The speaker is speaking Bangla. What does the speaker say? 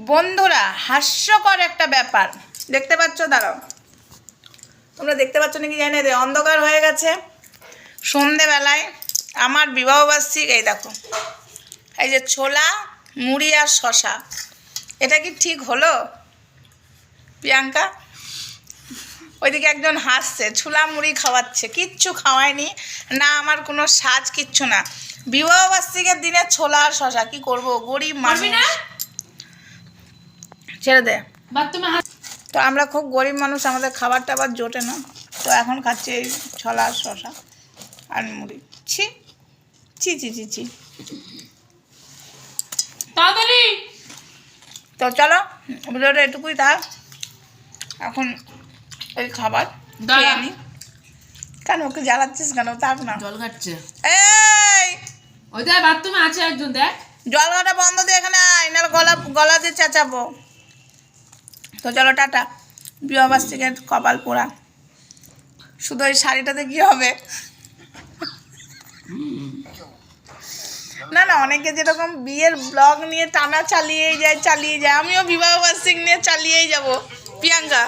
বন্ধুরা হাস্যকর একটা ব্যাপার দেখতে পাচ্ছ, দাঁড়াও, তোমরা দেখতে পাচ্ছ নাকি জানি না, অন্ধকার হয়ে গেছে। সন্ধেবেলায় আমার বিবাহবার্ষিক, এই দেখো, এই যে ছোলা মুড়ি আর শশা, এটা কি ঠিক হলো প্রিয়াঙ্কা? ওইদিকে একজন হাসছে, ছোলা মুড়ি খাওয়াচ্ছে, কিচ্ছু খাওয়ায়নি না, আমার কোনো সাজ কিচ্ছু না। বিবাহবার্ষিকের দিনে ছোলা আর শশা, কি করব, গরিব মানুষ, ছেড়ে দে। তো আমরা খুব গরিব মানুষ, আমাদের খাবার টাবার জোটে না, তো এখন খাচ্ছি এই ছোলা আর শশা আর মুড়ি। ছি ছি ছি ছি ছি। তো চলো ভিডিওটা এটুকুই থাক, এখন এই খাবার খেয়ে নি। কেন ওকে জ্বালাচ্ছিস কেন? থাক না, জল ঘাটছে। এই ওই দেখ বাথরুমে আছে একজন, দেখ। জল ঘাটা বন্ধ দিয়ে এখানে আয়, না গলা গলা দিয়ে চেঁচাবো। তো চলো টাটা। বিবাহবার্ষিকের কপাল পোড়া, শুধু ওই শাড়িটাতে কি হবে? না না, অনেকে যেরকম বিয়ের ব্লগ নিয়ে টানা চালিয়েই যায়, আমিও বিবাহবার্ষিক নিয়ে চালিয়েই যাব প্রিয়াঙ্কা।